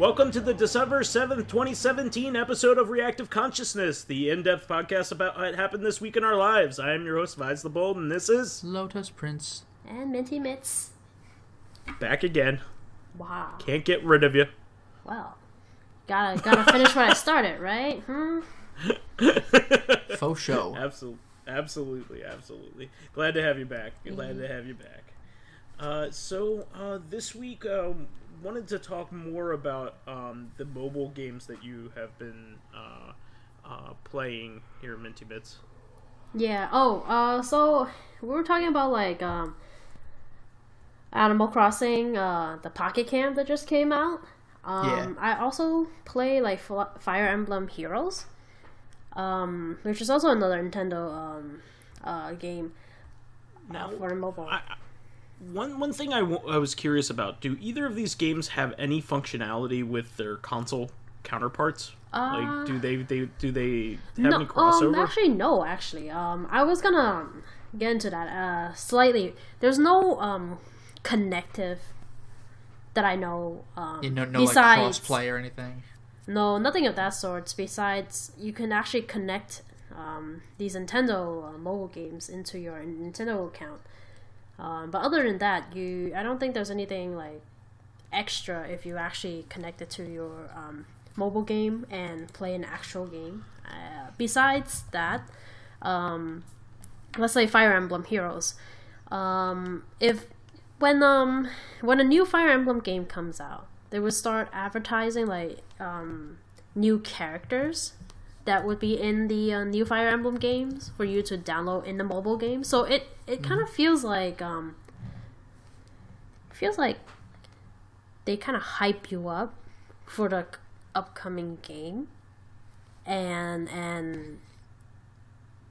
Welcome to the December 7th, 2017 episode of Reactive Consciousness, the in-depth podcast about what happened this week in our lives. I am your host, VyseTheBold, and this is... Lotus Prince. And Minty Mitz. Back again. Wow. Can't get rid of you. Well, gotta finish what I started, right? Faux show. Absolutely. Glad to have you back. This week, wanted to talk more about the mobile games that you have been playing here, Minty Mitz. Yeah. So we were talking about like Animal Crossing, the Pocket Camp that just came out. Yeah. I also play like Fire Emblem Heroes, which is also another Nintendo game for mobile. One thing I was curious about: do either of these games have any functionality with their console counterparts? Like, do they have any crossover? Actually, no. Actually, I was gonna get into that slightly. There's no connective that I know. No besides, like cross-play or anything? No, nothing of that sort. Besides, you can actually connect these Nintendo mobile games into your Nintendo account. But other than that, I don't think there's anything like extra if you actually connect it to your mobile game and play an actual game. Besides that, let's say Fire Emblem Heroes. When a new Fire Emblem game comes out, they would start advertising like new characters that would be in the new Fire Emblem games for you to download in the mobile game. So it kind of feels like they kind of hype you up for the upcoming game, and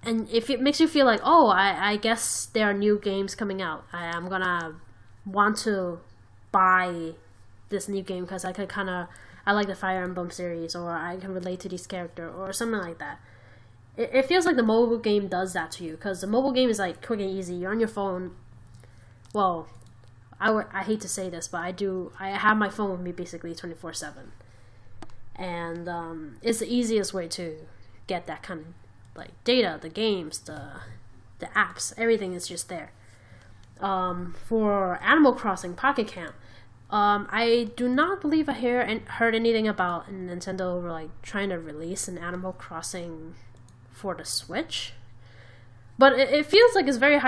if it makes you feel like, oh, I guess there are new games coming out, I'm gonna want to buy this new game because I like the Fire Emblem series, or I can relate to this character, or something like that. It feels like the mobile game does that to you, because the mobile game is like quick and easy. You're on your phone. Well, I hate to say this, but I have my phone with me basically 24/7, and it's the easiest way to get that kind of like data, the games, the apps, everything is just there. For Animal Crossing Pocket Camp, I do not believe I heard anything about Nintendo like trying to release an Animal Crossing for the Switch, but it feels like it's very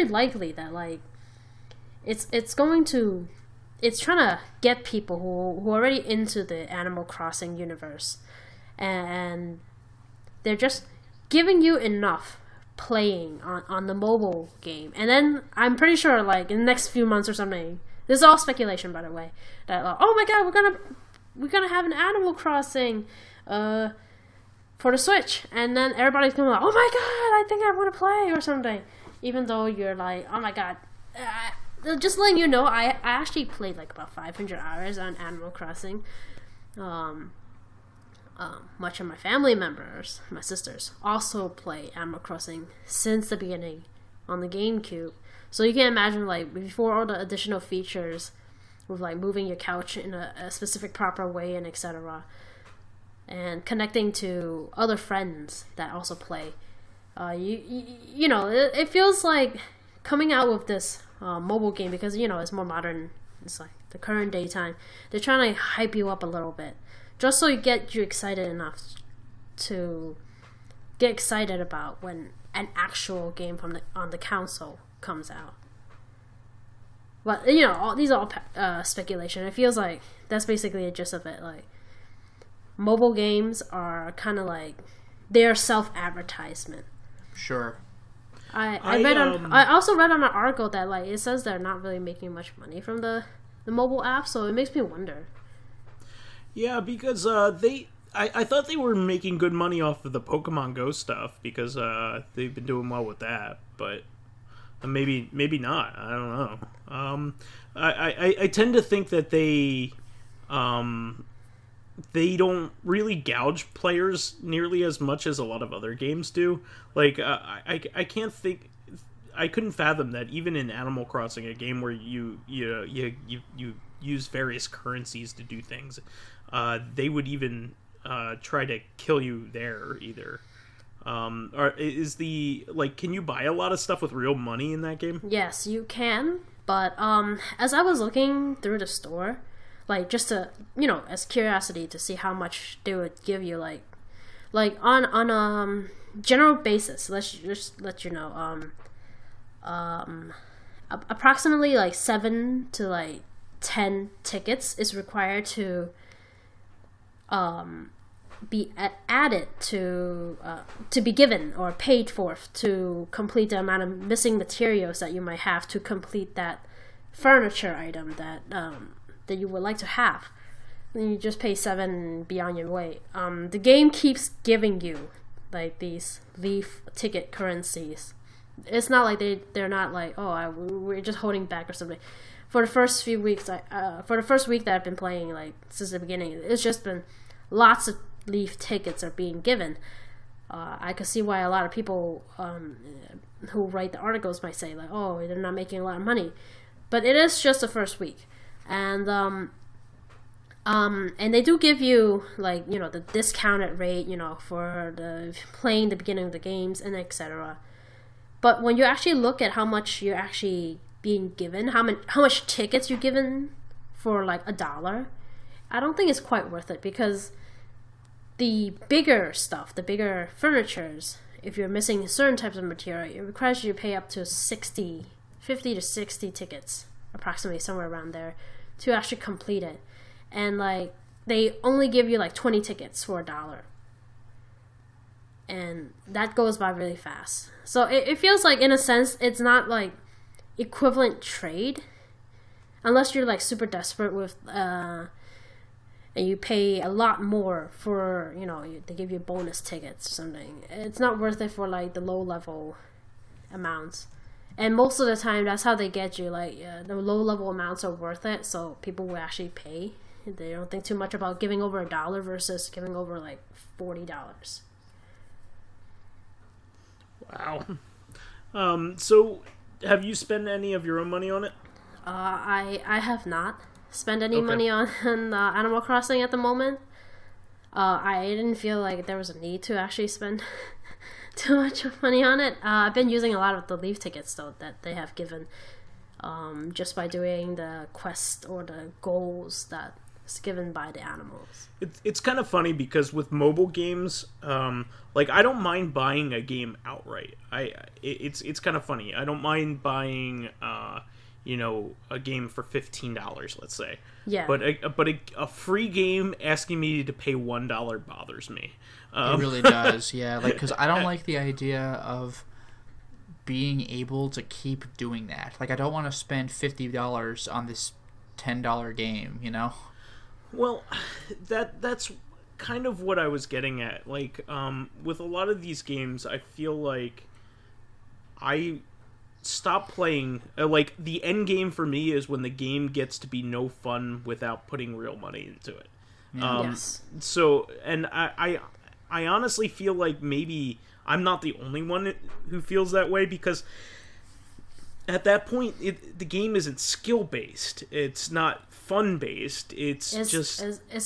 likely that like it's trying to get people who are already into the Animal Crossing universe, and they're just giving you enough playing on the mobile game, and then I'm pretty sure like in the next few months or something. This is all speculation, by the way. That oh my god, we're gonna have an Animal Crossing for the Switch, and then everybody's gonna be like, oh my god, I think I want to play or something. Even though you're like, oh my god, just letting you know, I actually played like about 500 hours on Animal Crossing. Much of my family members, my sisters, also play Animal Crossing since the beginning on the GameCube. So you can imagine, like, before all the additional features with, like, moving your couch in a specific proper way and etc. and connecting to other friends that also play. You know, it feels like coming out with this mobile game, because, you know, it's more modern. It's like the current day time. They're trying to hype you up a little bit, just so you get you excited enough to get excited about when an actual game on the console comes out. But you know, these are all speculation. It feels like that's basically the gist of it. Like, mobile games are kind of like their self-advertisement. Sure. I also read on an article that like it says they're not really making much money from the mobile app, so it makes me wonder. Yeah, because I thought they were making good money off of the Pokemon Go stuff, because they've been doing well with that, but maybe not. I don't know. I tend to think that they don't really gouge players nearly as much as a lot of other games do. Like, I can't think I couldn't fathom that even in Animal Crossing, a game where you use various currencies to do things. They would even try to kill you there either. Or can you buy a lot of stuff with real money in that game? Yes, you can. But as I was looking through the store, like just to as curiosity to see how much they would give you, like on general basis, let's just let you know, approximately like 7 to like 10 tickets is required to be added to be given or paid for to complete the amount of missing materials that you might have to complete that furniture item that you would like to have. And you just pay 7 beyond your weight. The game keeps giving you like these leaf ticket currencies. It's not like they're not like, we're just holding back or something. For the first few weeks, for the first week that I've been playing, like since the beginning, it's just been lots of leaf tickets are being given. I could see why a lot of people who write the articles might say like, they're not making a lot of money, but it is just the first week, and they do give you like the discounted rate for the playing the beginning of the games and etc. But when you actually look at how much you're actually being given, how much tickets you're given for like $1, I don't think it's quite worth it, because the bigger stuff, the bigger furnitures, if you're missing certain types of material, it requires you to pay up to 50 to 60 tickets, approximately somewhere around there, to actually complete it. And like they only give you like 20 tickets for $1. And that goes by really fast. So it feels like, in a sense, it's not like equivalent trade, unless you're like super desperate with and you pay a lot more for they give you bonus tickets or something. It's not worth it for like the low level amounts, and most of the time that's how they get you. Like the low level amounts are worth it, so people will actually pay. They don't think too much about giving over $1 versus giving over like $40. Wow. So have you spent any of your own money on it? I have not spent any money on Animal Crossing at the moment. I didn't feel like there was a need to actually spend too much money on it. I've been using a lot of the leaf tickets though that they have given, just by doing the quest or the goals that's given by the animals. It's kind of funny because with mobile games, like I don't mind buying a game outright. It's kind of funny. I don't mind buying a game for $15, let's say. Yeah. But a free game asking me to pay $1 bothers me. It really does, yeah. Like, because I don't like the idea of being able to keep doing that. Like, I don't want to spend $50 on this $10 game, Well, that's kind of what I was getting at. Like, with a lot of these games, I feel like I stop playing. Like, the end game for me is when the game gets to be no fun without putting real money into it. Yes. So, and I honestly feel like maybe I'm not the only one who feels that way, because at that point, the game isn't skill-based. It's not fun-based. It's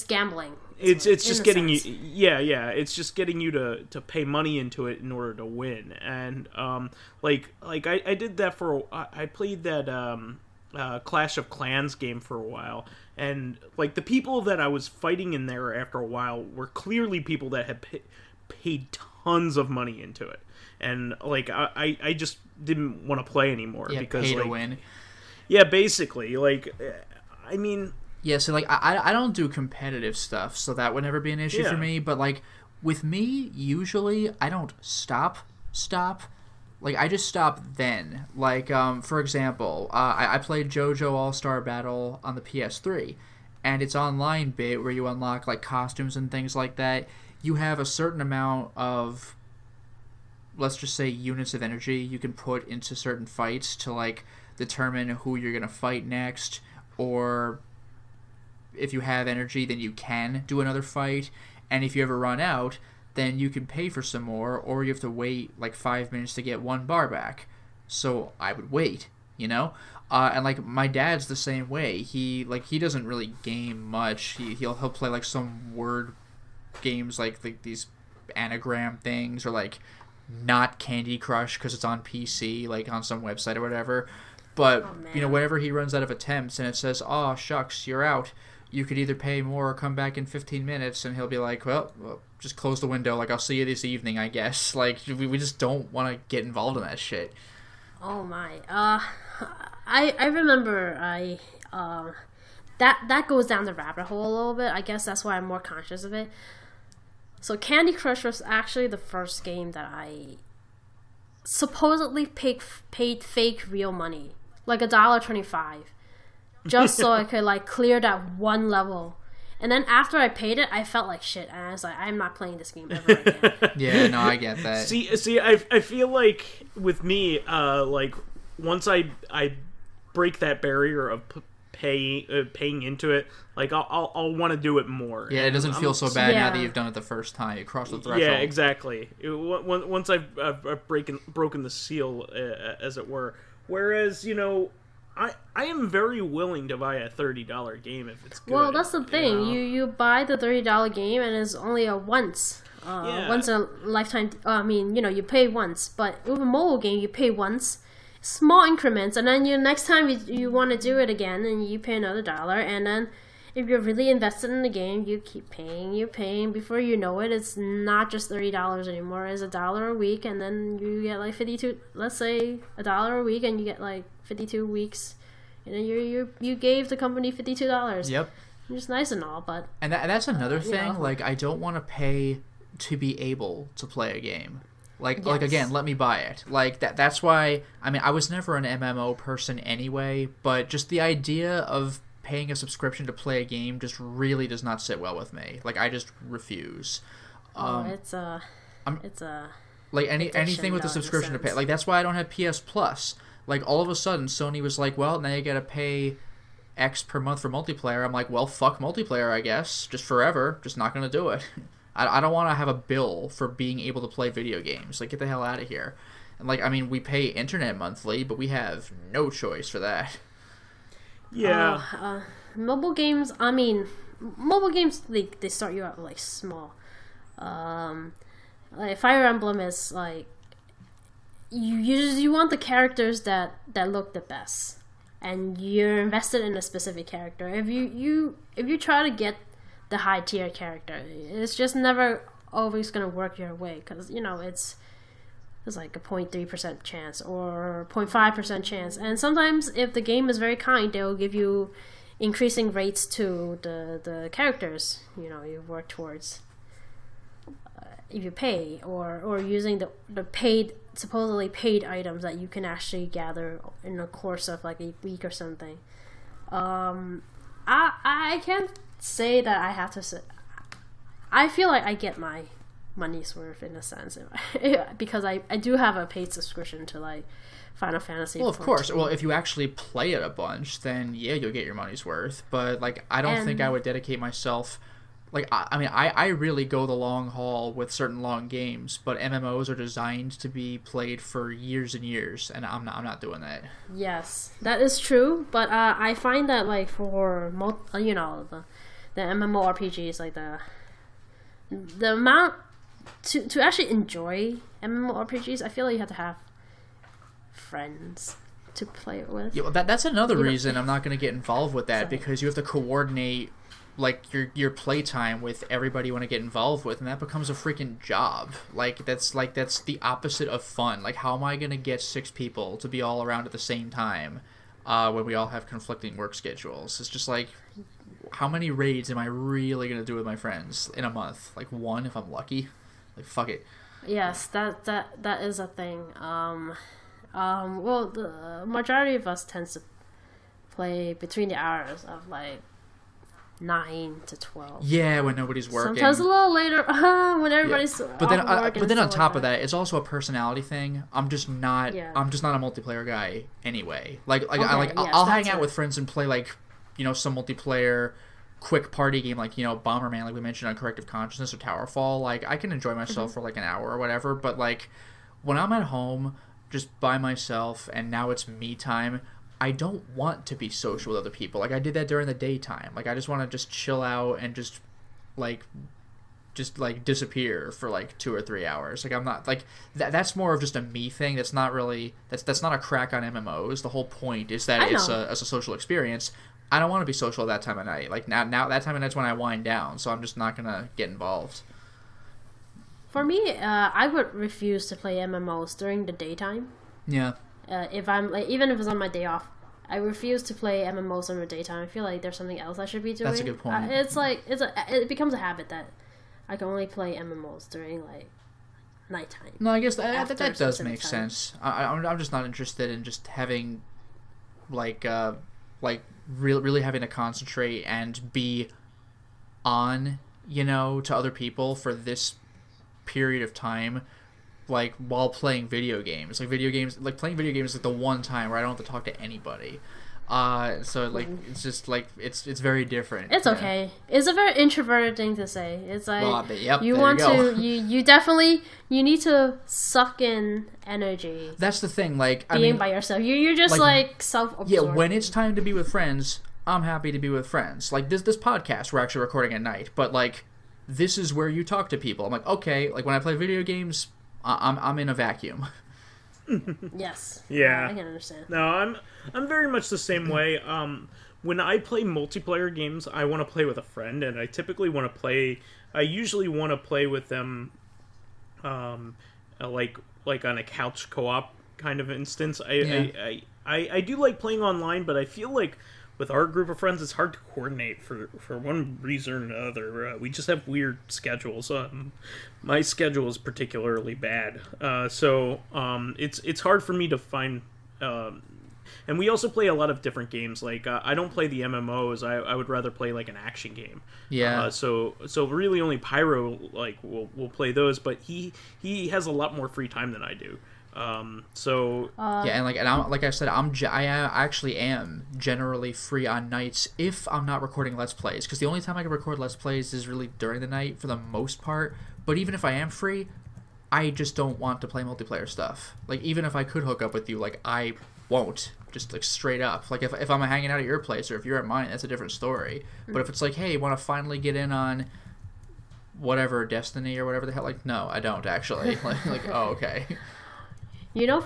gambling. It's just getting you. Yeah. It's just getting you to pay money into it in order to win. And like I did that I played that Clash of Clans game for a while, and like the people that I was fighting in there after a while were clearly people that had paid tons of money into it, and like I just didn't want to play anymore because pay like to win. Yeah, basically, like I mean. Yeah, so, like, I don't do competitive stuff, so that would never be an issue for me. But, like, with me, usually, I don't stop. Like, I just stop then. Like, for example, I played JoJo All-Star Battle on the PS3, and it's online bit where you unlock, like, costumes and things like that. You have a certain amount of, let's just say, units of energy you can put into certain fights to, like, determine who you're going to fight next, or if you have energy, then you can do another fight, and if you ever run out, then you can pay for some more, or you have to wait like 5 minutes to get 1 bar back. So I would wait, And like my dad's the same way. He doesn't really game much. He'll play like some word games like these anagram things, or like not Candy Crush because it's on PC, like on some website or whatever. But whenever he runs out of attempts and it says, "Oh shucks, you're out. You could either pay more or come back in 15 minutes," and he'll be like, well, just close the window. Like, I'll see you this evening, I guess. Like, we just don't want to get involved in that shit. Oh my. I remember that goes down the rabbit hole a little bit. I guess that's why I'm more conscious of it. So Candy Crush was actually the first game that I supposedly paid fake real money, like $1.25, just so I could like clear that one level. And then after I paid it, I felt like shit, and I was like, I'm not playing this game ever again. Yeah, no, I get that. See, I feel like with me, like once I break that barrier of paying into it, like I'll want to do it more. Yeah, it doesn't feel so bad now that you've done it the first time. You cross the threshold. Yeah, exactly. Once I've broken the seal, as it were. Whereas, I am very willing to buy a $30 game if it's good. Well, that's the thing. You buy the $30 game and it's only a once in a lifetime. You pay once, but with a mobile game, you pay once, small increments, and then next time you want to do it again, and you pay another $1, and then if you're really invested in the game, you keep paying. You're paying. Before you know it, it's not just $30 anymore. It's $1 a week, and then you get like 52. Let's say $1 a week, and you get like 52 weeks. And then you gave the company $52. Yep. It's nice and all, but and that's another thing. Like, I don't want to pay to be able to play a game. Like again, let me buy it. Like that's why. I mean, I was never an MMO person anyway, but just the idea of paying a subscription to play a game just really does not sit well with me. Like, I just refuse. It's like anything with a subscription to pay. Like, that's why I don't have PS Plus. Like, all of a sudden, Sony was like, well, now you gotta pay X per month for multiplayer. I'm like, well, fuck multiplayer, I guess. Just forever. Just not gonna do it. I don't want to have a bill for being able to play video games. Like, get the hell out of here. And, like, I mean, we pay internet monthly, but we have no choice for that. Yeah. Mobile games, they start you out like small. Like Fire Emblem is like you want the characters that look the best, and you're invested in a specific character. If you try to get the high tier character, it's just never always gonna work your way, because it's like a 0.3% chance or 0.5% chance, and sometimes if the game is very kind, they'll give you increasing rates to the characters you work towards. If you pay, or using the supposedly paid items that you can actually gather in the course of like a week or something. I can't say that I have to say. I feel like I get my money's worth in a sense, because I do have a paid subscription to like Final Fantasy. Well, of course. Well, if you actually play it a bunch, then yeah, you'll get your money's worth. But like, I don't think I would dedicate myself. Like, I really go the long haul with certain long games, but MMOs are designed to be played for years and years, and I'm not doing that. Yes, that is true. But I find that like for the MMORPGs, like the amount to actually enjoy MMORPGs, I feel like you have to have friends to play it with. Yeah, well, that's another reason I'm not going to get involved with that, because you have to coordinate like your playtime with everybody you want to get involved with, and that becomes a freaking job. That's the opposite of fun. Like, how am I going to get 6 people to be all around at the same time when we all have conflicting work schedules? It's just like, how many raids am I really going to do with my friends in a month? Like 1 if I'm lucky. Like, fuck it. Yes, that is a thing. Well, the majority of us tends to play between the hours of like 9 to 12. Yeah, when nobody's working. Sometimes a little later when everybody's but then on top of that, it's also a personality thing. I'm just not a multiplayer guy anyway. I'll hang out with friends and play like some multiplayer quick party game, like Bomberman, like we mentioned on Corrective Consciousness, or Towerfall. Like, I can enjoy myself for like an hour or whatever, but like when I'm at home just by myself and now it's me time, I don't want to be social with other people. Like, I did that during the daytime. Like, I just want to just chill out and just disappear for like 2 or 3 hours. Like, I'm not like that's more of just a me thing. That's not really that's not a crack on MMOs. The whole point is that it's a social experience. I don't want to be social at that time of night. Like, now that time of night's when I wind down, so I'm just not gonna get involved. For me, I would refuse to play MMOs during the daytime. Yeah. If I'm like, even if it's on my day off, I refuse to play MMOs in the daytime. I feel like there's something else I should be doing. That's a good point. It becomes a habit that I can only play MMOs during like nighttime. No, I guess that does make sense. I'm just not interested in just having really having to concentrate and be on, to other people for this period of time, like, while playing video games. Like, playing video games is like the one time where I don't have to talk to anybody. So like, it's just like, it's very different. It's okay. It's a very introverted thing to say. It's like, you definitely, you need to suck in energy. That's the thing. Like, being by yourself, you're just like self-absorbed. Yeah, when it's time to be with friends, I'm happy to be with friends. Like, this podcast we're actually recording at night, but like, this is where you talk to people. I'm like, okay, like, when I play video games, I'm in a vacuum. Yes. Yeah. I can understand. No, I'm very much the same way. When I play multiplayer games, I want to play with a friend, and I typically want to play. I usually want to play with them, like on a couch co-op kind of instance. I do like playing online, but I feel like with our group of friends, it's hard to coordinate for one reason or another. We just have weird schedules. My schedule is particularly bad, so it's hard for me to find. And we also play a lot of different games. Like, I don't play the MMOs. I would rather play like an action game. Yeah. So really only Pyro will play those, but he has a lot more free time than I do. Like I said, I actually am generally free on nights if I'm not recording Let's Plays, because the only time I can record Let's Plays is really during the night for the most part. But even if I am free, I just don't want to play multiplayer stuff. Like, even if I could hook up with you, like, I won't. Just like straight up. Like, if I'm hanging out at your place or if you're at mine, that's a different story. But if it's like, hey, want to finally get in on whatever, Destiny or whatever the hell, like, no, I don't actually. like oh, okay.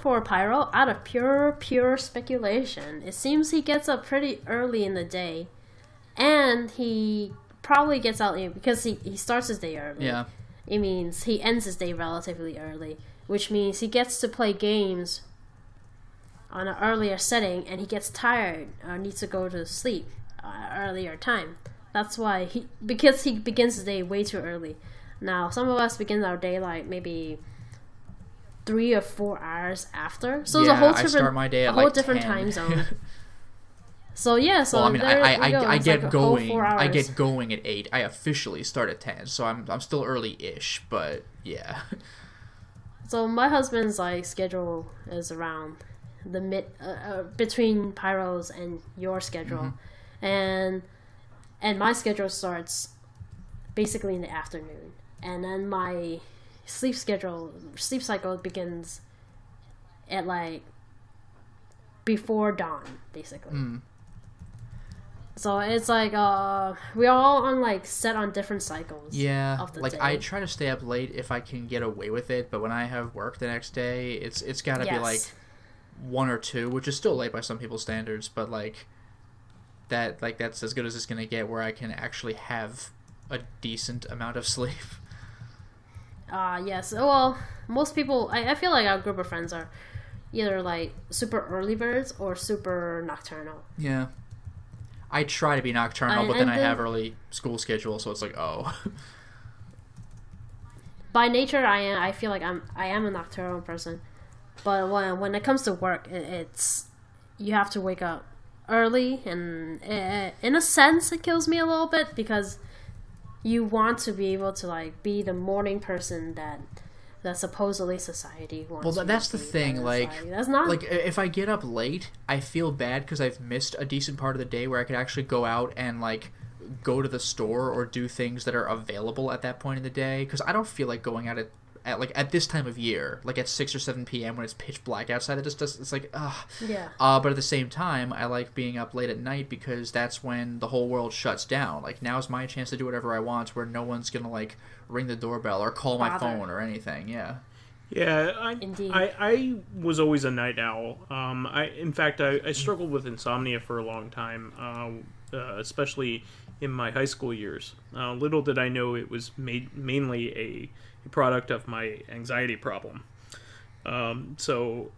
For Pyro, out of pure speculation, it seems he gets up pretty early in the day, and he probably gets out because he starts his day early. Yeah. It means he ends his day relatively early, which means he gets to play games on an earlier setting, and he gets tired or needs to go to sleep earlier time. That's why because he begins his day way too early. Now, some of us begin our day like maybe 3 or 4 hours after, so it's a whole different, I start my day at like different 10. Time zone. So yeah, well, I mean, I get like going. I get going at 8. I officially start at 10, so I'm still early-ish, but yeah. So my husband's like schedule is around the mid between Pyro's and your schedule, and my schedule starts basically in the afternoon, and then my sleep cycle begins at like before dawn, basically. So it's like we're all on like set on different cycles. Yeah, of the like day. I try to stay up late if I can get away with it, but when I have work the next day, it's got to be like 1 or 2, which is still late by some people's standards, but like that's as good as it's gonna get where I can actually have a decent amount of sleep. Yes. Well, most people, I feel like our group of friends are either like super early birds or super nocturnal. Yeah. I try to be nocturnal, but then I have early school schedule, so it's like, oh. By nature, I feel like I am a nocturnal person, but when it comes to work, it's you have to wake up early, and in a sense, it kills me a little bit because you want to be able to like be the morning person that supposedly society wants. Well, that's the thing. Like, that's not like if I get up late, I feel bad because I've missed a decent part of the day where I could actually go out and like go to the store or do things that are available at that point in the day. Because I don't feel like going out at this time of year, like at 6 or 7 p.m. when it's pitch black outside. It's like, ugh. Yeah. But at the same time, I like being up late at night because that's when the whole world shuts down. Like, now's my chance to do whatever I want, where no one's gonna like ring the doorbell or call my phone or anything. Yeah. Yeah, Indeed. I was always a night owl. In fact, I struggled with insomnia for a long time, especially in my high school years. Little did I know it was mainly a product of my anxiety problem. So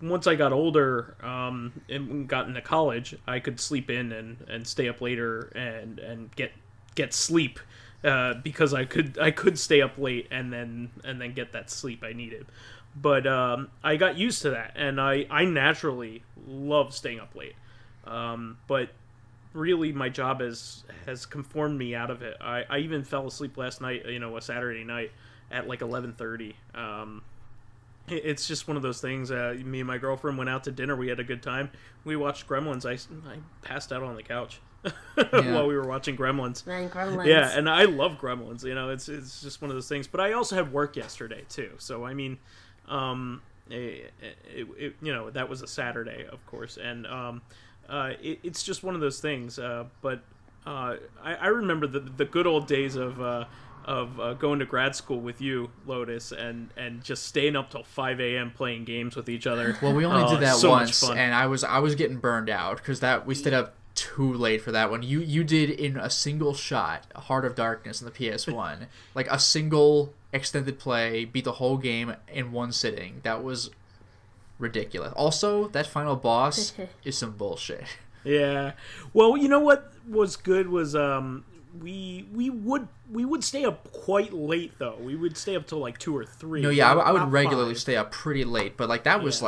once I got older and got into college, I could sleep in and stay up later and get sleep. Because I could stay up late and then get that sleep I needed, but I got used to that, and I naturally love staying up late. But really, my job has conformed me out of it. I even fell asleep last night, a Saturday night at like 11:30. It's just one of those things. Me and my girlfriend went out to dinner. We had a good time. We watched Gremlins. I passed out on the couch. While we were watching Gremlins. Man, Gremlins. Yeah, and I love Gremlins. It's just one of those things. But I also had work yesterday too, so I mean, that was a Saturday, of course, and it's just one of those things. But I remember the good old days of going to grad school with you, Lotus, and just staying up till 5 a.m. playing games with each other. Well, we only did that so once, and I was getting burned out because we stayed up too late for that one. You did in a single shot Heart of Darkness in the PS1. Like a single extended play, beat the whole game in one sitting. That was ridiculous. Also, that final boss is some bullshit. Yeah. Well, you know what was good was we would stay up quite late though. We would stay up till like 2 or 3. No, yeah, I would regularly stay up pretty late, but like that was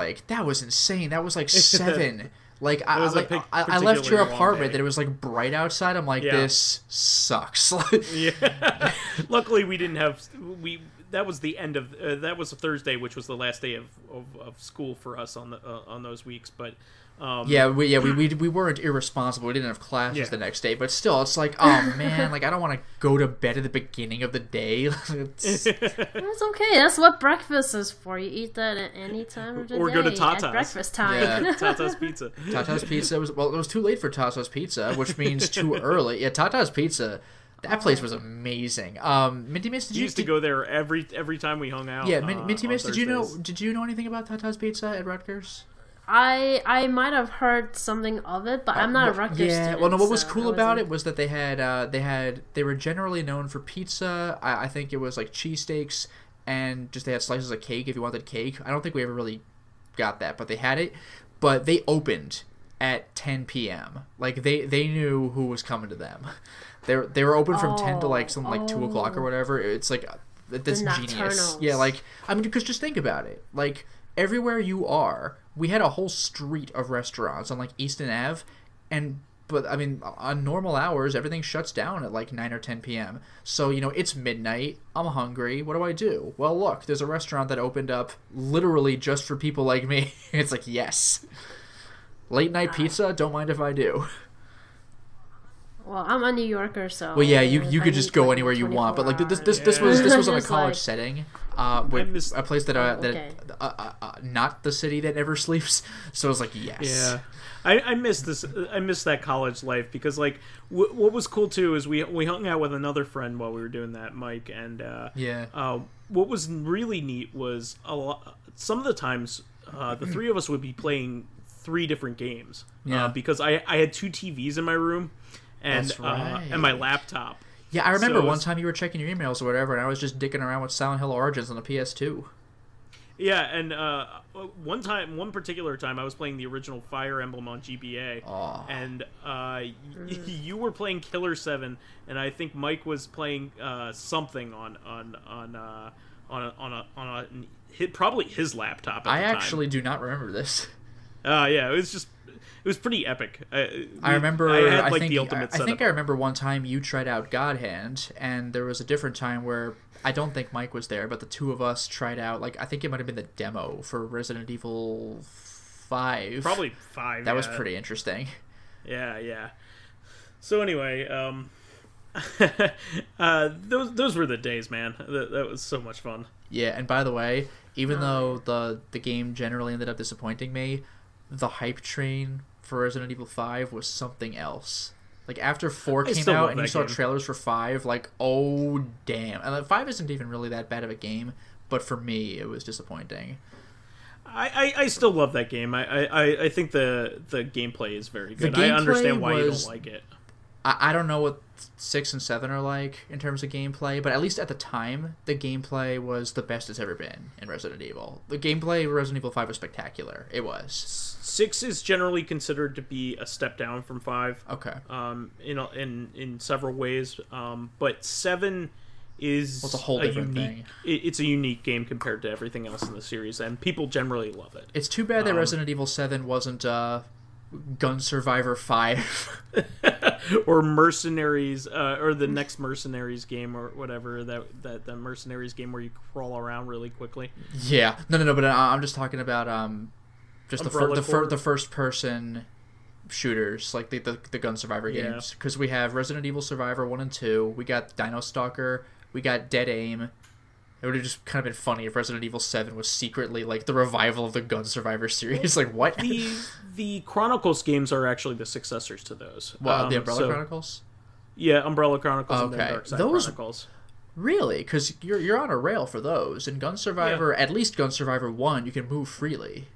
insane. That was like 7. Like I left your apartment that it was like bright outside. I'm like, this sucks. Yeah. Luckily, we didn't have that was the end of that was a Thursday, which was the last day of school for us on those weeks. But we weren't irresponsible. We didn't have classes the next day, but still, it's like, oh man, like I don't want to go to bed at the beginning of the day. It's okay. That's what breakfast is for. You eat that at any time of the day. Or go to Tata's at breakfast time. Yeah, Tata's Pizza. Tata's Pizza it was too late for Tata's Pizza, which means too early. Yeah, Tata's Pizza. That place was amazing. Minty Mitz, you used to go there every time we hung out. Yeah, Minty Mitz, did you know anything about Tata's Pizza at Rutgers? I might have heard something of it, but I'm not a Rutgers student. Well, no. What was cool about it was that they were generally known for pizza. I think it was like cheesesteaks, and just they had slices of cake if you wanted cake. I don't think we ever really got that, but they had it. But they opened at 10 p.m. Like they knew who was coming to them. They were open from 10 to like 2 o'clock or whatever. It's like that's genius. Yeah, like I mean, because just think about it. Like everywhere you are, we had a whole street of restaurants on like Easton Ave, but I mean on normal hours everything shuts down at like 9 or 10 p.m. So it's midnight. I'm hungry. What do I do? Well, look, there's a restaurant that opened up literally just for people like me. It's like yes, late night pizza. Don't mind if I do. Well, I'm a New Yorker, so. Well, yeah, you could just go anywhere you want, but like this was on a college setting, with a place that not the city that never sleeps. So I was like, yes. Yeah, I miss this. I miss that college life because like what was cool too is we hung out with another friend while we were doing that, Mike, and what was really neat was some of the times the three of us would be playing 3 different games. Because I had 2 TVs in my room. And and my laptop. Yeah, I remember one time you were checking your emails or whatever, and I was just dicking around with Silent Hill Origins on the PS2. Yeah, and one particular time, I was playing the original Fire Emblem on GBA, and you were playing Killer 7, and I think Mike was playing something on probably his laptop. At the time. Actually do not remember this. Yeah, it was pretty epic. I remember. I had the ultimate setup. I think I remember one time you tried out God Hand, and there was a different time where I don't think Mike was there, but the 2 of us tried out. Like I think it might have been the demo for Resident Evil 5. Probably 5. That was pretty interesting. Yeah. So anyway, Those were the days, man. That was so much fun. Yeah, and by the way, even though the game generally ended up disappointing me, the hype train for Resident Evil 5 was something else. Like, after 4 came out and you saw trailers for 5, like, oh, damn. And 5 isn't even really that bad of a game, but for me, it was disappointing. I still love that game. I think the gameplay is very good. I understand why you don't like it. I don't know what 6 and 7 are like in terms of gameplay, but at least at the time, the gameplay was the best it's ever been in Resident Evil. The gameplay of Resident Evil 5 was spectacular. It was. 6 is generally considered to be a step down from 5. Okay. In several ways. But 7 is it's a whole different thing. It's a unique game compared to everything else in the series, and people generally love it. It's too bad that Resident Evil 7 wasn't Gun Survivor 5. Or Mercenaries, or the next Mercenaries game, or whatever, that the Mercenaries game where you crawl around really quickly. Yeah. No, but I'm just talking about just the first person shooters, like the Gun Survivor games. Because we have Resident Evil Survivor 1 and 2, we got Dino Stalker, we got Dead Aim. It would have just kind of been funny if Resident Evil 7 was secretly like the revival of the Gun Survivor series. Like, what? The Chronicles games are actually the successors to those. Well, the Umbrella Chronicles? Yeah, Umbrella Chronicles and then Dark Side Chronicles. Really? Because you're on a rail for those. In Gun Survivor, at least Gun Survivor 1, you can move freely.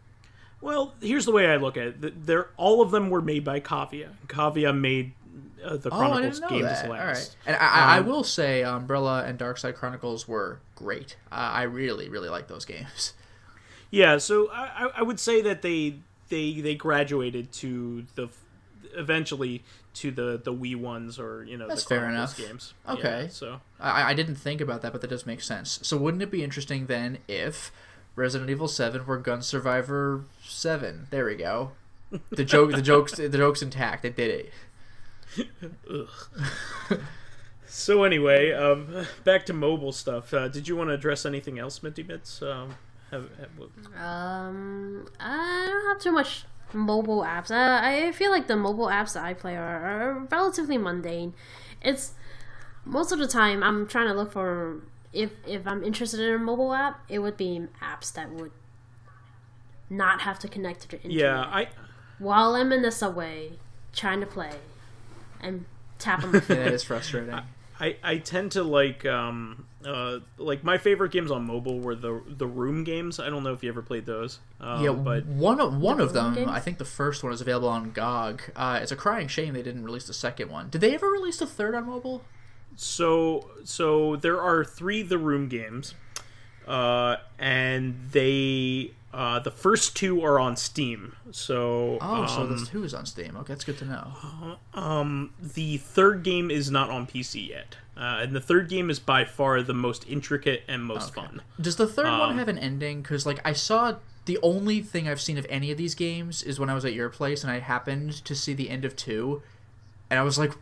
Well, here's the way I look at it. All of them were made by Kavia. Kavia made the Chronicles games last. All right. And I will say Umbrella and Darkside Chronicles were great. I really, really like those games. Yeah, so I would say that they graduated to eventually to the Wii ones, or that's the fair enough. Games. Okay. Yeah, so I didn't think about that, but that does make sense. So wouldn't it be interesting then if Resident Evil 7 were Gun Survivor 7? There we go. The joke's intact. They did it. So anyway, back to mobile stuff. Did you want to address anything else, Minty Mitz? I don't have too much mobile apps. I feel like the mobile apps that I play are relatively mundane. It's most of the time I'm trying to look for, if I'm interested in a mobile app, it would be apps that would not have to connect to the internet. Yeah, while I'm in the subway trying to play and tap on my phone. Yeah, it's frustrating. I tend to like my favorite games on mobile were the room games. I don't know if you ever played those. But one of them, games? I think the first one is available on GOG. It's a crying shame they didn't release the second one. Did they ever release the third on mobile? So there are 3 The Room games, and they the first 2 are on Steam. So so the 2 is on Steam. Okay, that's good to know. The third game is not on PC yet, and the third game is by far the most intricate and most fun. Does the third one have an ending? Because I saw, the only thing I've seen of any of these games is when I was at your place and I happened to see the end of 2, and I was like,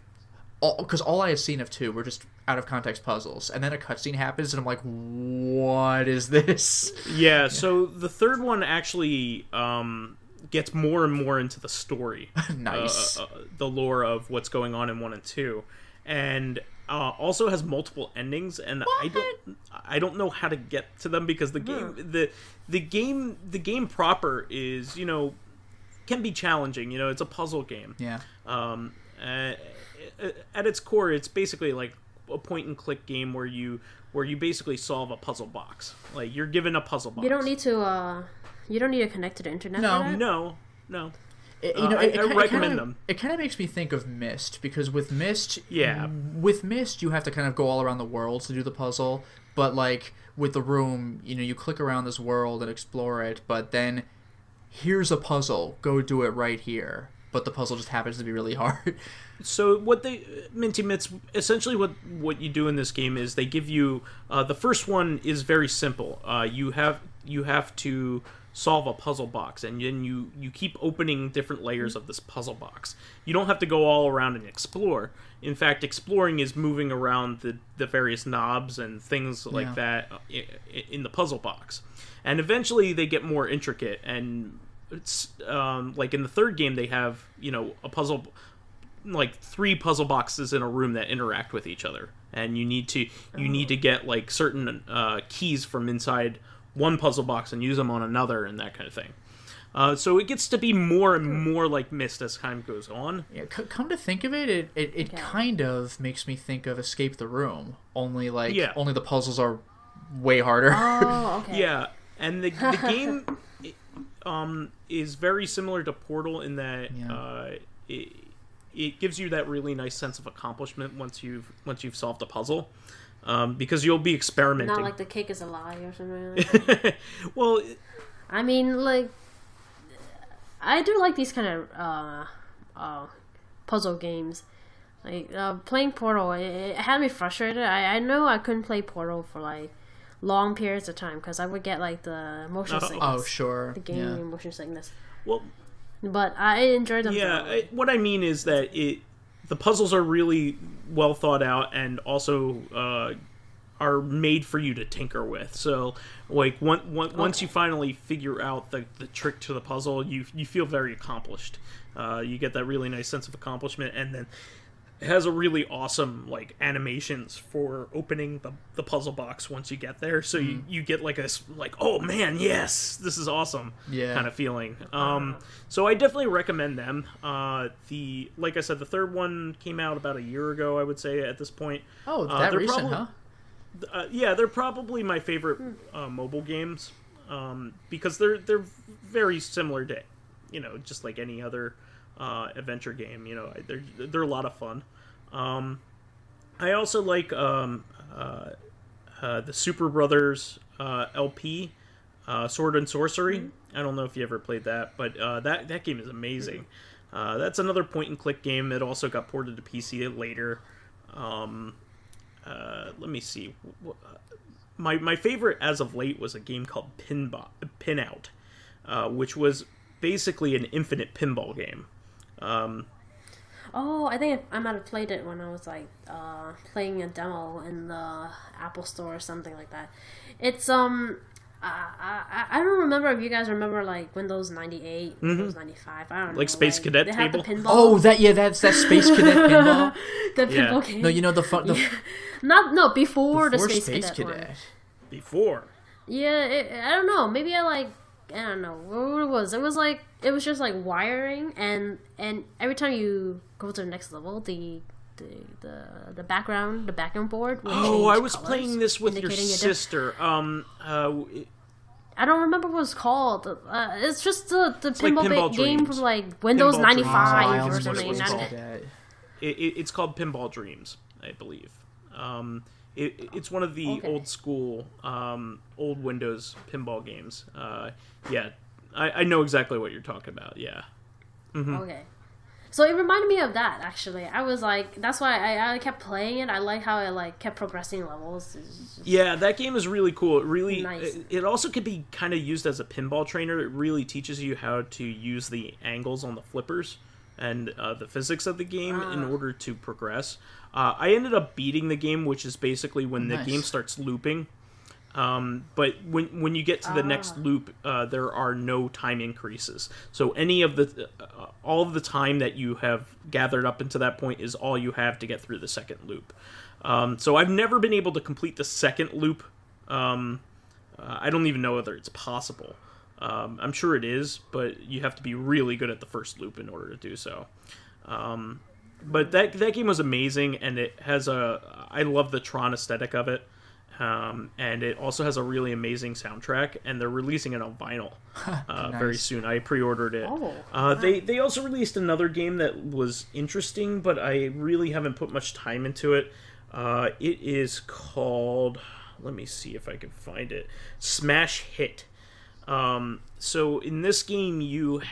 because all I had seen of 2 were just out of context puzzles, and then a cutscene happens and I'm like, what is this? Yeah, so the third one actually gets more and more into the story. Nice. The lore of what's going on in 1 and 2, and also has multiple endings, and I don't know how to get to them, because the game proper is, can be challenging. It's a puzzle game. Yeah. At its core, it's basically like a point and click game where you basically solve a puzzle box. Like, you're given a puzzle box. You don't need to connect to the internet. No. I recommend them. It kind of makes me think of Myst, because with Myst, you have to kind of go all around the world to do the puzzle. But like with The Room, you click around this world and explore it, but then here's a puzzle, go do it right here. But the puzzle just happens to be really hard. So Minty Mitz, essentially what you do in this game is they give you, the first one is very simple. You have to solve a puzzle box, and then you keep opening different layers of this puzzle box. You don't have to go all around and explore. In fact, exploring is moving around the various knobs and things like that in the puzzle box. And eventually they get more intricate, and it's like in the third game they have a puzzle like 3 puzzle boxes in a room that interact with each other, and you need to get like certain keys from inside one puzzle box and use them on another, and that kind of thing. So it gets to be more and more like Myst as time goes on. Yeah, come to think of it, it kind of makes me think of Escape the Room. Only only the puzzles are way harder. Oh, okay. Yeah, and the game is very similar to Portal in that it gives you that really nice sense of accomplishment once you've solved a puzzle. Because you'll be experimenting. Not like the cake is a lie or something like that. Well, I mean, like, I do like these kind of puzzle games. Like, playing Portal, it had me frustrated. I know I couldn't play Portal for, like, long periods of time because I would get, like, the motion sickness. Oh, sure. The game motion sickness. Well, but I enjoyed them. Yeah, what I mean is that the puzzles are really well thought out and also are made for you to tinker with. So, like, once you finally figure out the trick to the puzzle, you feel very accomplished. You get that really nice sense of accomplishment, and then it has a really awesome, like, animations for opening the puzzle box once you get there. So you get like oh man, yes, this is awesome kind of feeling. So I definitely recommend them. Like I said, the third one came out about a year ago, I would say, at this point. Oh, that recent, huh? Yeah, they're probably my favorite mobile games because they're very similar to, just like any other adventure game. They're a lot of fun. I also like the Super Brothers LP, Sword and Sorcery. I don't know if you ever played that, but that game is amazing. That's another point-and-click game. It also got ported to PC later. Let me see. My favorite as of late was a game called Pinout, which was basically an infinite pinball game. I think I might have played it when I was like playing a demo in the Apple Store or something like that. It's I don't remember if you guys remember like Windows 98, Windows 95. I don't know. Like Space Cadet they Table. Had the pinball. Oh, that's Space Cadet pinball. The pinball game. No, you know the fun. Before the Space Cadet. One. Before. Yeah, I don't know. Maybe I don't know what it was. It was just like wiring, and every time you go to the next level, the background board. Oh, I was playing this with your sister. I don't remember what it's called. It's just the pinball game from like Windows Pinball 95 Dreams. or something. It's called Pinball Dreams, I believe. It's one of the old school, old Windows pinball games. Yeah, I know exactly what you're talking about. Yeah. Mm-hmm. Okay. So it reminded me of that, actually. I was like, that's why I kept playing it. I like how I kept progressing levels. Yeah, that game is really cool. It really, nice. It also could be kind of used as a pinball trainer. It really teaches you how to use the angles on the flippers and the physics of the game in order to progress. I ended up beating the game, which is basically when the game starts looping. But when you get to the next loop, there are no time increases. So any of all of the time that you have gathered up into that point is all you have to get through the second loop. So I've never been able to complete the second loop. I don't even know whether it's possible. I'm sure it is, but you have to be really good at the first loop in order to do so. But that game was amazing, and it has I love the Tron aesthetic of it. And it also has a really amazing soundtrack, and they're releasing it on vinyl very soon. I pre-ordered it. They also released another game that was interesting, but I really haven't put much time into it. It is called, let me see if I can find it, Smash Hit. So in this game, you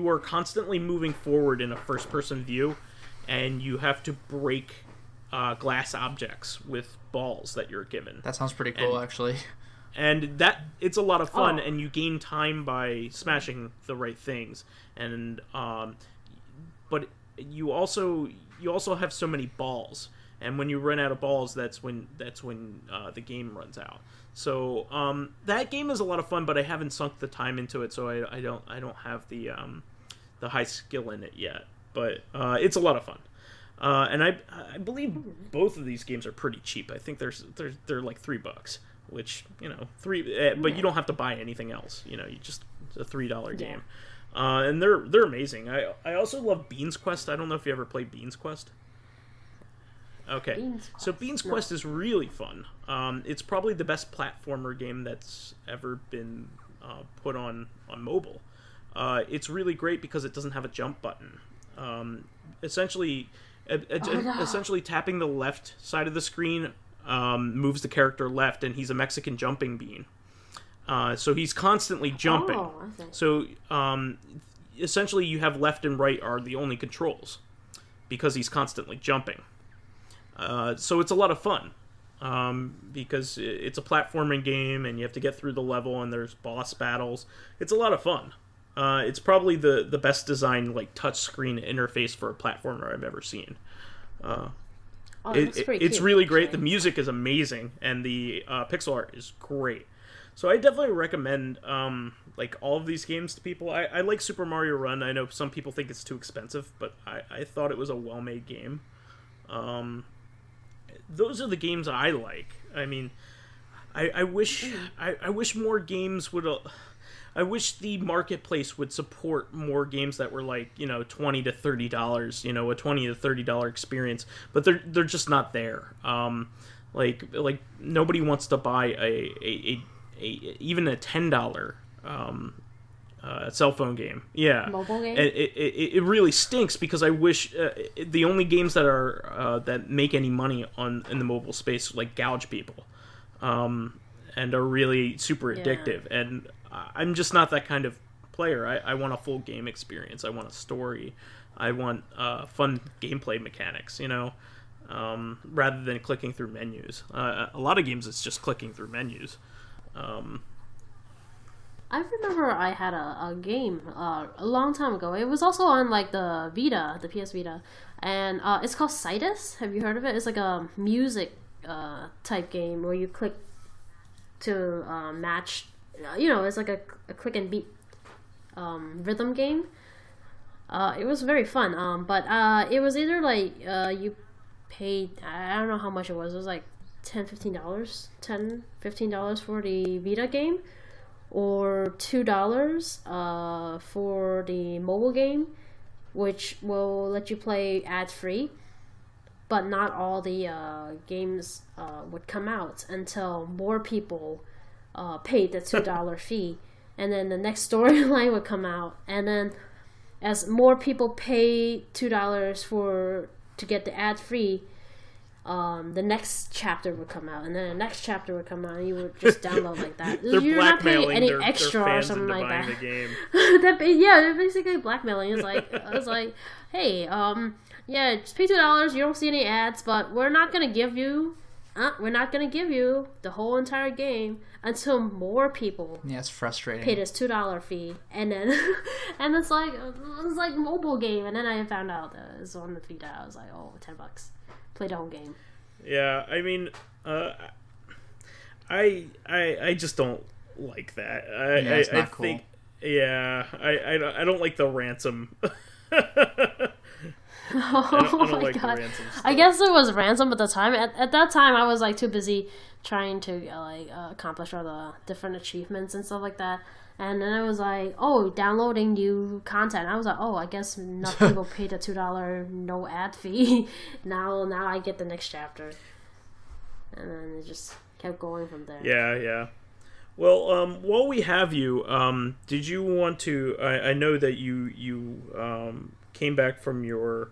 are constantly moving forward in a first-person view, and you have to break glass objects with balls that you're given. That sounds pretty cool, actually. And it's a lot of fun, and you gain time by smashing the right things. And but you also have so many balls, and when you run out of balls, that's when the game runs out. So that game is a lot of fun, but I haven't sunk the time into it, so I don't have the high skill in it yet. but it's a lot of fun. And I believe both of these games are pretty cheap. I think they're like $3, which, you know, but you don't have to buy anything else. You know, it's a $3 game. And they're amazing. I also love Bean's Quest. I don't know if you ever played Bean's Quest. Okay, so Bean's Quest is really fun. It's probably the best platformer game that's ever been put on mobile. It's really great because it doesn't have a jump button. Essentially tapping the left side of the screen moves the character left, and he's a Mexican jumping bean. So he's constantly jumping. So essentially you have left and right are the only controls because he's constantly jumping. So it's a lot of fun because it's a platforming game and you have to get through the level and there's boss battles. It's a lot of fun. It's probably the best designed like touch screen interface for a platformer I've ever seen. It's really great. The music is amazing and the pixel art is great. So I definitely recommend like all of these games to people. I like Super Mario Run. I know some people think it's too expensive, but I thought it was a well-made game. Those are the games I like. I mean, I wish more games would. I wish the marketplace would support more games that were like, you know, $20 to $30. You know, a $20 to $30 experience, but they're just not there. Like nobody wants to buy a even a $10 cell phone game. Yeah, mobile game. It really stinks because I wish the only games that are that make any money in the mobile space like gouge people, and are really super addictive. And I'm just not that kind of player. I want a full game experience. I want a story. I want fun gameplay mechanics. You know, rather than clicking through menus. A lot of games it's just clicking through menus. I remember I had a game a long time ago. It was also on like the Vita, the PS Vita, and it's called Situs. Have you heard of it? It's like a music type game where you click to match. You know, it's like a click and beat rhythm game. It was very fun. But it was either like you paid, I don't know how much it was. It was like $15 for the Vita game, or $2 for the mobile game, which will let you play ad-free, but not all the games would come out until more people paid the $2 fee, and then the next storyline would come out, and then as more people pay $2 to get the ad-free, the next chapter would come out, and then the next chapter would come out, and you would just download like that. You're not paying any extra their or fans something into like buying that. The game. They're basically blackmailing. It's like I was like, hey, yeah, just pay $2. You don't see any ads, but we're not gonna give you the whole entire game until more people. Yeah, it's frustrating. Pay this $2 fee, and then and it's like mobile game, and then I found out that it's on the Vita. I was like, oh, $10. Play the whole game. Yeah, I mean, I just don't like that. It's not cool. Think, yeah, I don't like the ransom. I don't like the ransom stuff. I guess it was ransom at the time. At that time, I was like too busy trying to accomplish all the different achievements and stuff like that. And then I was like, oh, downloading new content. I was like, oh, I guess enough people paid the $2 no ad fee. now I get the next chapter. And then it just kept going from there. Yeah. Well, while we have you, did you want to... I know that you came back from your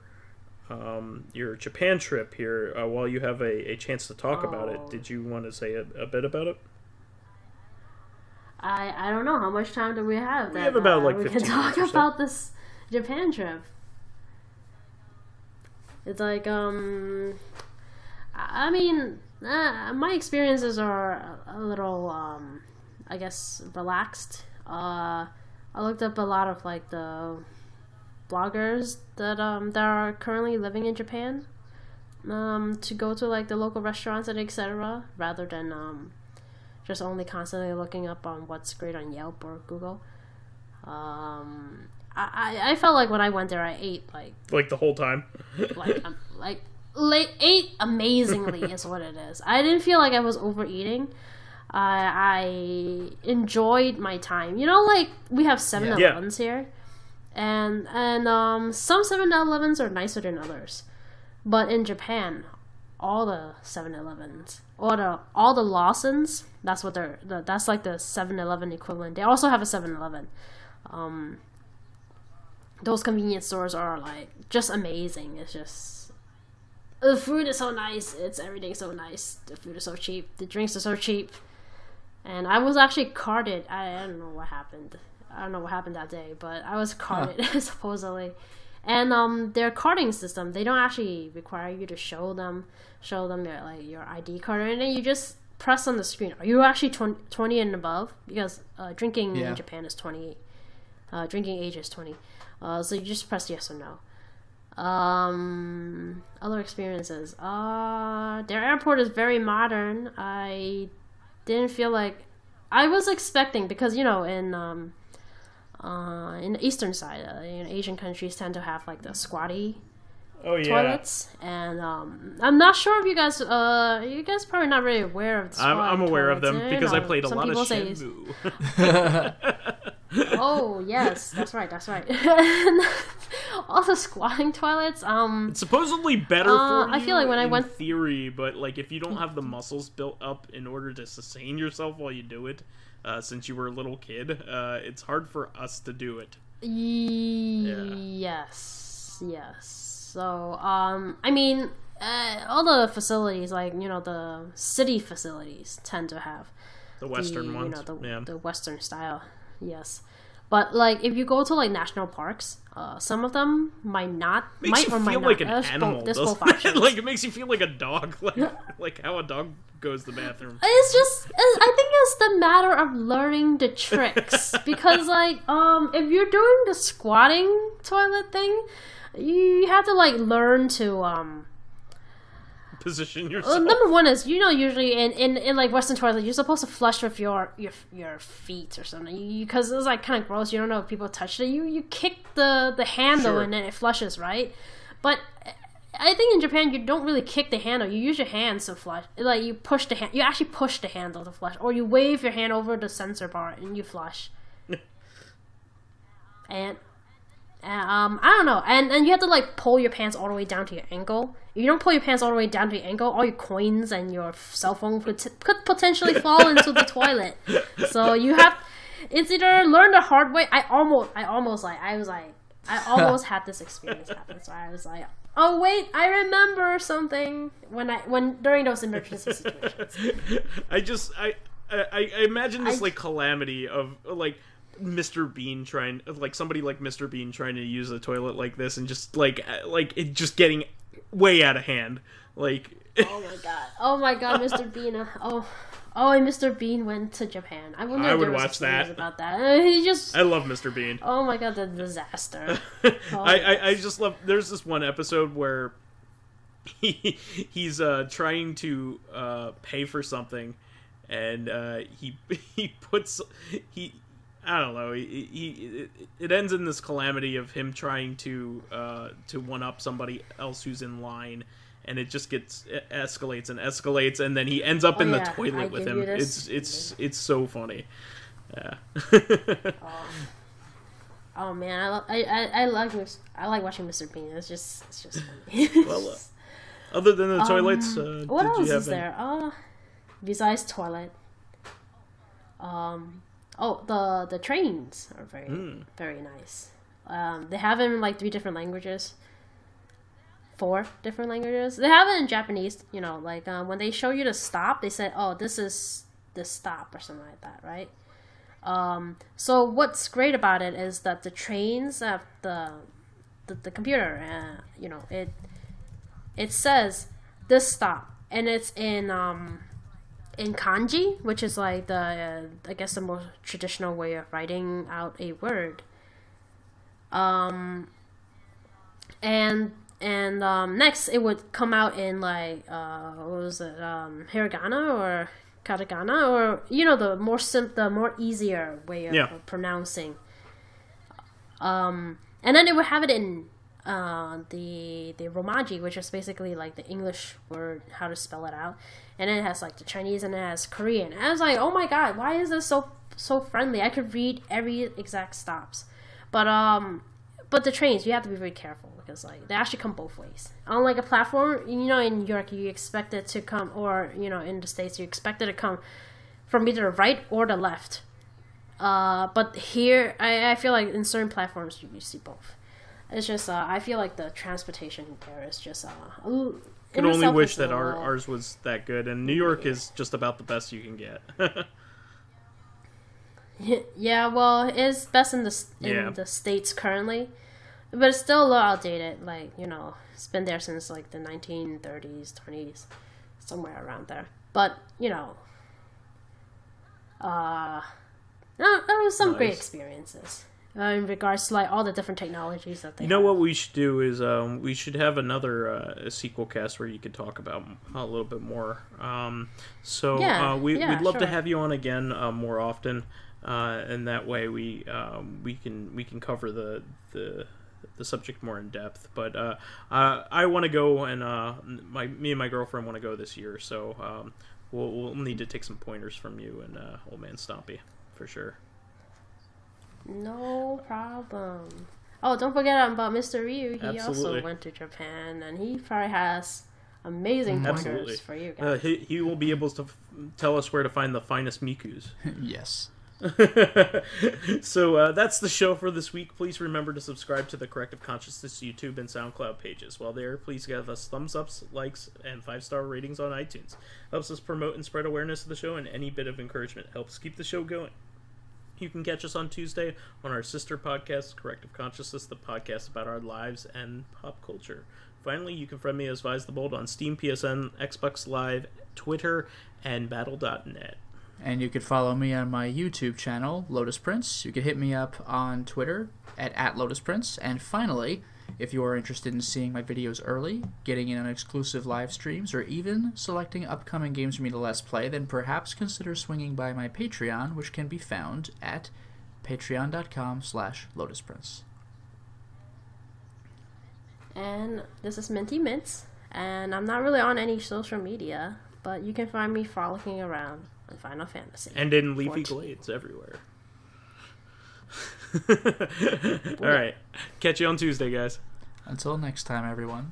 Japan trip here. While you have a chance to talk about it, did you want to say a bit about it? I don't know. How much time do we have? We have about like 15 minutes. We can talk or so. about this Japan trip. It's like, I mean, my experiences are a little, I guess, relaxed. I looked up a lot of like the bloggers that are currently living in Japan, to go to like the local restaurants and etc. rather than just only constantly looking up on what's great on Yelp or Google. I felt like when I went there, I ate like the whole time. Ate amazingly is what it is. I didn't feel like I was overeating. I enjoyed my time. You know, like we have 7-Elevens here, and some 7-Elevens are nicer than others. But in Japan, all the 7-Elevens, all the Lawsons, that's what that's like the 7-Eleven equivalent. They also have a 7-Eleven. Those convenience stores are like just amazing. It's just the food is so nice. Everything's so nice. The food is so cheap. The drinks are so cheap. And I was actually carded. I don't know what happened. I don't know what happened that day, but I was carded supposedly. And their carding system, they don't actually require you to show them your ID card or anything. You just press on the screen. Are you actually 20 and above? Because drinking in Japan is 20. Drinking age is 20. So you just press yes or no. Other experiences. Their airport is very modern. I didn't feel like I was expecting, because in the eastern side, Asian countries tend to have like the squatty toilets, and I'm not sure if you guys probably not really aware of the squatty I'm aware of them because I played a lot of Shenmue. Oh yes, that's right. Also, squatting toilets. It's supposedly better for you. I feel like when I went theory, but like if you don't have the muscles built up in order to sustain yourself while you do it, since you were a little kid, it's hard for us to do it. Yes. So, I mean, all the facilities, like the city facilities, tend to have the Western ones, the Western style. Yes, but like if you go to like national parks, some of them might not. Makes you feel like an animal. Both options. Like it makes you feel like a dog, like how a dog goes to the bathroom. It's just, I think it's the matter of learning the tricks, because like if you're doing the squatting toilet thing, you have to like learn to position yourself. Number one is, usually in like Western toilets, you're supposed to flush with your feet or something, because it's like kind of gross. You don't know if people touched it. You kick the handle and then it flushes, right? But I think in Japan you don't really kick the handle. You use your hands to flush. Like you push the hand. You actually push the handle to flush, or you wave your hand over the sensor bar and you flush. And I don't know, and you have to like pull your pants all the way down to your ankle. If you don't pull your pants all the way down to your ankle, all your coins and your cell phone could potentially fall into the toilet. So you have, it's either learn the hard way. I almost had this experience happen. So I was like, oh wait, I remember something when during those emergency situations. I imagine this like calamity of like Mr. Bean somebody like Mr. Bean trying to use a toilet like this, and just like it just getting way out of hand. Like oh my god, Mr. Bean. And Mr. Bean went to Japan. I would watch that. About that. I love Mr. Bean. Oh my god, the disaster. I just love. There's this one episode where he's trying to pay for something, and he I don't know. It ends in this calamity of him trying to one up somebody else who's in line, and it just escalates, and then he ends up in the toilet with him. It's so funny. Yeah. Oh man, I like watching Mr. Bean. It's just funny. Well, other than the toilets, what else is there? Besides toilet. The trains are very nice. They have it in like 3 different languages. 4 different languages. They have it in Japanese, like when they show you the stop, they say, oh, this is the stop or something like that, right? So what's great about it is that the trains have the computer, it says this stop, and it's in kanji, which is like the I guess the most traditional way of writing out a word. Next it would come out in like what was it, hiragana or katakana, or the more easier way of pronouncing. And then they would have it in the Romaji, which is basically like the English word, how to spell it out. And then it has like the Chinese and it has Korean. And I was like, oh my god, why is this so friendly? I could read every exact stops. But the trains, you have to be very careful because like they actually come both ways. Unlike a platform, in New York you expect it to come, or in the States you expect it to come from either the right or the left. But here, I feel like in certain platforms you see both. It's just I feel like the transportation there is just could only wish that ours was that good, and New York is just about the best you can get. Yeah, well, it's best in the States currently, but it's still a little outdated. Like it's been there since like the 1930s, 20s, somewhere around there. But there was some great experiences. In regards to like all the different technologies that they have. What we should do is we should have another sequel cast where you could talk about a little bit more. We'd love to have you on again more often, and that way we can cover the subject more in depth. But I want to go, and me and my girlfriend want to go this year, so we'll need to take some pointers from you and Old Man Stompy for sure. No problem. Oh, don't forget about Mr. Ryu. He also went to Japan, and he probably has amazing pointers for you guys. He will be able to tell us where to find the finest Mikus. Yes. So that's the show for this week. Please remember to subscribe to the Corrective Consciousness YouTube and Soundcloud pages. While there, please give us thumbs ups, likes, and 5-star ratings on iTunes. Helps us promote and spread awareness of the show, and any bit of encouragement helps keep the show going. You can catch us on Tuesday on our sister podcast, Corrective Consciousness, the podcast about our lives and pop culture. Finally, you can friend me as VyseTheBold on Steam, PSN, Xbox Live, Twitter, and Battle.net. And you could follow me on my YouTube channel, Lotus Prince. You can hit me up on Twitter at Lotus Prince. And finally, if you are interested in seeing my videos early, getting in on exclusive live streams, or even selecting upcoming games for me to Let's Play, then perhaps consider swinging by my Patreon, which can be found at patreon.com/LotusPrince. And this is Minty Mitz, and I'm not really on any social media, but you can find me frolicking around on Final Fantasy. And in Leafy Glades everywhere. All right. Catch you on Tuesday, guys. Until next time, everyone.